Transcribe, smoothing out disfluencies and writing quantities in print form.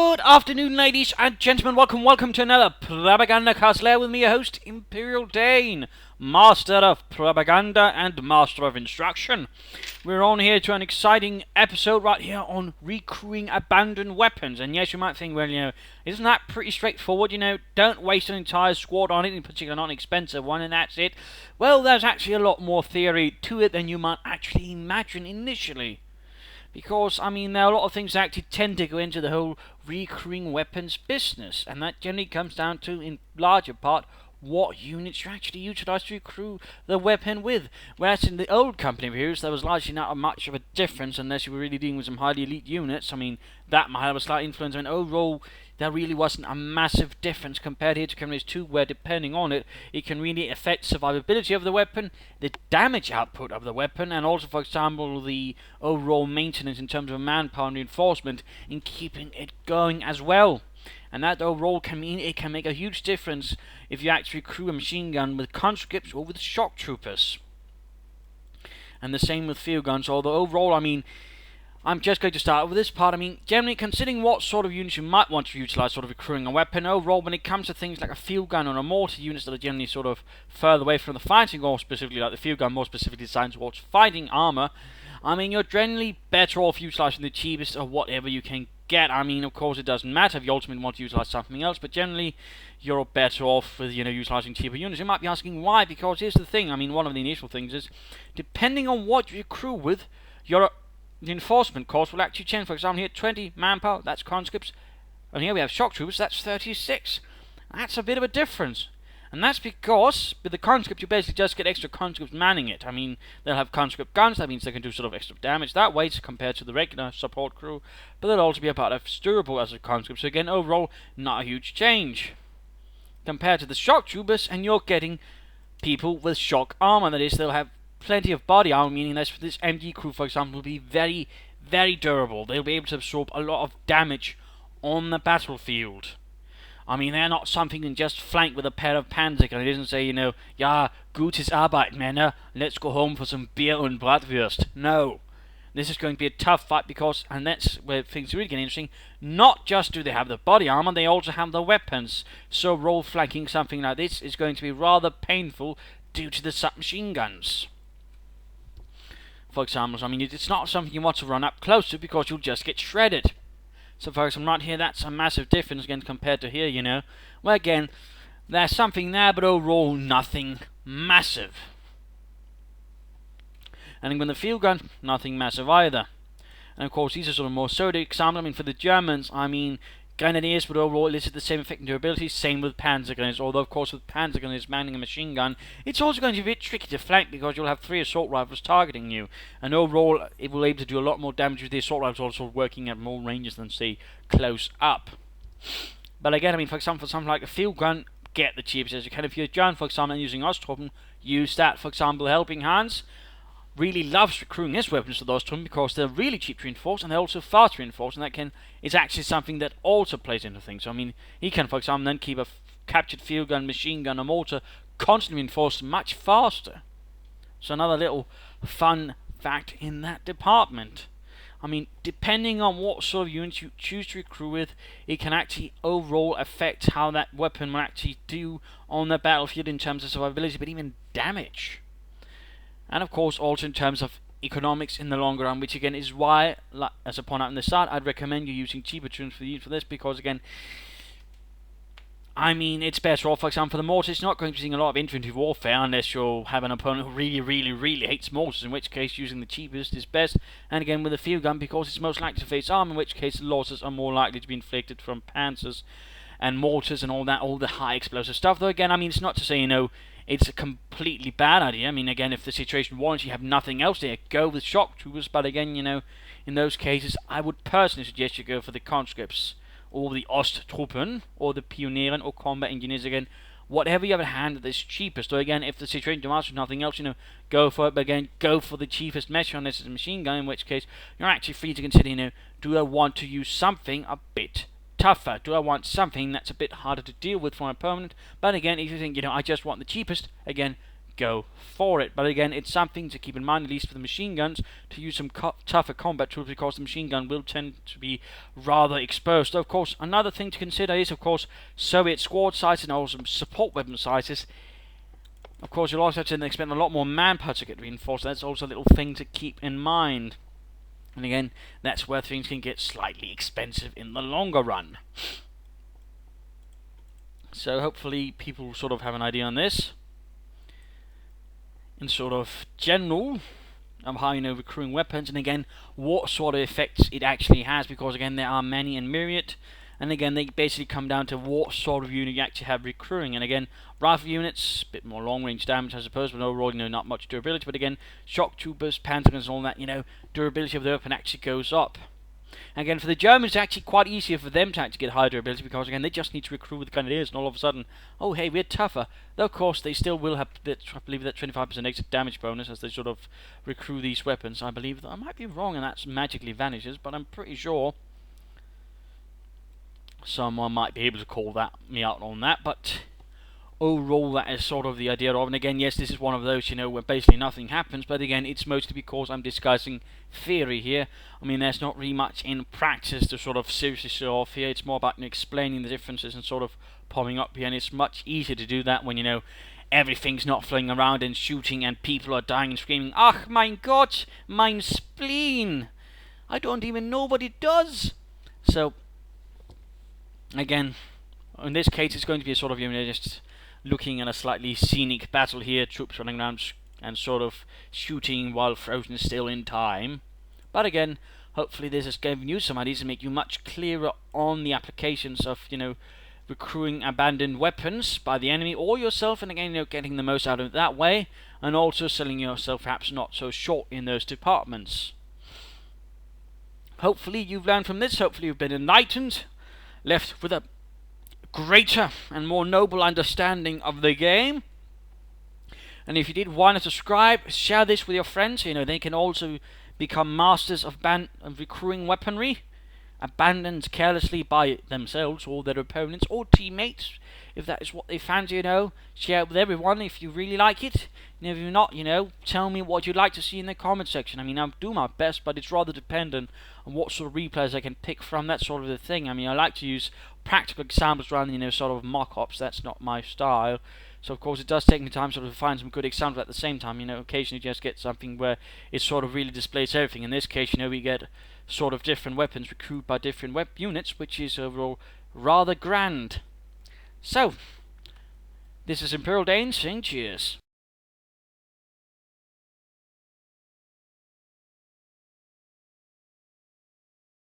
Good afternoon, ladies and gentlemen. Welcome to another Propagandacast. Lehr with me, your host, Imperial Dane, Master of Propaganda and Master of Instruction. We're on here to an exciting episode right here on recrewing abandoned weapons. And yes, you might think, well, isn't that pretty straightforward? Don't waste an entire squad on it, in particular not an expensive one, and that's it. Well, there's actually a lot more theory to it than you might actually imagine initially. Because, there are a lot of things that actually tend to go into the whole recrewing weapons business. And that generally comes down to, in larger part, what units you actually utilize to recruit the weapon with. Whereas in the old company reviews, there was largely not much of a difference unless you were really dealing with some highly elite units. That might have a slight influence. Overall, there really wasn't a massive difference compared here to Companies 2, where depending on it, it can really affect survivability of the weapon, the damage output of the weapon, and also, for example, the overall maintenance in terms of manpower and reinforcement in keeping it going as well. And that overall can mean it can make a huge difference if you actually crew a machine gun with conscripts or with shock troopers. And the same with field guns, although overall, I'm just going to start with this part. Generally, considering what sort of units you might want to utilize sort of recruiting a weapon, overall, when it comes to things like a field gun or a mortar, units that are generally sort of further away from the fighting, or specifically like the field gun, more specifically designed towards fighting armor, you're generally better off utilizing the cheapest of whatever you can get. Of course, it doesn't matter if you ultimately want to utilize something else, but generally, you're better off with, utilizing cheaper units. You might be asking why, because here's the thing. One of the initial things is, depending on what you crew with, the enforcement cost will actually change. For example, here 20 manpower, that's conscripts, and here we have shock troopers, that's 36. That's a bit of a difference. And that's because with the conscript you basically just get extra conscripts manning it. They'll have conscript guns, that means they can do sort of extra damage that way compared to the regular support crew, but they'll also be a part of durable as a conscript. So again, overall, not a huge change compared to the shock troopers, and you're getting people with shock armor. That is, they'll have plenty of body armor, meaning that this MD crew, for example, will be very, very durable. They'll be able to absorb a lot of damage on the battlefield. They're not something you can just flank with a pair of Panzer, and it isn't say, ja, gutes Arbeit, Männer, let's go home for some beer and Bratwurst. No. This is going to be a tough fight because, and that's where things really get interesting, not just do they have the body armor, they also have the weapons. So roll flanking something like this is going to be rather painful due to the submachine guns. For example, it's not something you want to run up close to because you'll just get shredded. So for example, right here, that's a massive difference again compared to here, Well, again, there's something there, but overall, nothing massive. And with the field gun, nothing massive either. And of course, these are sort of more so the example. For the Germans, grenadiers would overall elicit the same effect and durability, same with Panzer grenadiers. Although, of course, with Panzer grenadiers manning a machine gun, it's also going to be a bit tricky to flank because you'll have 3 assault rifles targeting you. And overall, it will be able to do a lot more damage with the assault rifles also working at more ranges than, say, close up. But again, for example, for something like a field gun, get the cheapest as you can. If you're a German, for example, and using Osttruppen, use that. For example, Helping Hands really loves recruiting his weapons to those Truppen because they're really cheap to reinforce and they're also fast to reinforce, and that is actually something that also plays into things. He can, for example, then keep a captured field gun, machine gun, or mortar constantly reinforced much faster. So another little fun fact in that department. Depending on what sort of units you choose to recruit with, it can actually overall affect how that weapon will actually do on the battlefield in terms of survivability, but even damage. And of course, also in terms of economics in the longer run, which again is why, as I pointed out in the start, I'd recommend you using cheaper tunes for this, because again, it's better off. For example, for the mortars, it's not going to be seeing a lot of infantry warfare unless you'll have an opponent who really, really, really hates mortars, in which case using the cheapest is best. And again, with the field gun, because it's most likely to face armor, in which case the losses are more likely to be inflicted from panzers and mortars and all the high explosive stuff. Though again, it's not to say, it's a completely bad idea. Again, if the situation warrants, you have nothing else there, go with shock troopers. But again, in those cases, I would personally suggest you go for the conscripts, or the Osttruppen, or the Pionieren, or combat engineers. Again, whatever you have at hand that is cheapest. Or again, if the situation demands nothing else, go for it. But again, go for the cheapest measure unless it's a machine gun, in which case you're actually free to consider, do I want to use something a bit tougher? Do I want something that's a bit harder to deal with from a permanent? But again, if you think, I just want the cheapest, again, go for it. But again, it's something to keep in mind, at least for the machine guns, to use some tougher combat tools, because the machine gun will tend to be rather exposed. Of course, another thing to consider is, of course, Soviet squad sizes and also support weapon sizes. Of course, you'll also have to expect a lot more manpower to get reinforced. That's also a little thing to keep in mind. And again, that's where things can get slightly expensive in the longer run. So hopefully people sort of have an idea on this. In sort of general of how, recruiting weapons, and again, what sort of effects it actually has, because again, there are many and myriad. And again, they basically come down to what sort of unit you actually have recruiting. And again, rifle units, a bit more long-range damage, I suppose, but overall, not much durability. But again, shock troopers, panzer guns, and all that, durability of the weapon actually goes up. And again, for the Germans, it's actually quite easier for them to actually get high durability, because again, they just need to recruit with grenadiers, and all of a sudden, oh hey, we're tougher. Though of course, they still will have, I believe, that 25% extra damage bonus as they sort of recruit these weapons. I believe that I might be wrong, and that magically vanishes, but I'm pretty sure someone might be able to call me out on that. But overall, that is sort of the idea of, and again, yes, this is one of those, where basically nothing happens, but again, it's mostly because I'm discussing theory here. I mean, there's not really much in practice to sort of seriously show off here. It's more about explaining the differences and sort of popping up here, and it's much easier to do that when, everything's not flying around and shooting and people are dying and screaming, "Ach, mein Gott, mein spleen! I don't even know what it does!" So, again, in this case, it's going to be a sort of, just looking at a slightly scenic battle here, troops running around and sort of shooting while frozen still in time. But again, hopefully this has given you some ideas to make you much clearer on the applications of, recruiting abandoned weapons by the enemy or yourself, and again, getting the most out of it that way, and also selling yourself perhaps not so short in those departments. Hopefully you've learned from this, hopefully you've been enlightened, left with a greater and more noble understanding of the game. And if you did, why not subscribe, share this with your friends, they can also become masters of recruiting weaponry, abandoned carelessly by themselves or their opponents or teammates, if that is what they fancy, share it with everyone if you really like it. And if you're not, tell me what you'd like to see in the comment section. I mean, I'll do my best, but it's rather dependent on what sort of replays I can pick from, that sort of the thing. I mean, I like to use practical examples rather than, sort of mock-ups. That's not my style. So, of course, it does take me time sort of to find some good examples at the same time. Occasionally you just get something where it sort of really displays everything. In this case, we get sort of different weapons recruited by different units, which is overall rather grand. So, this is Imperial Dane saying cheers.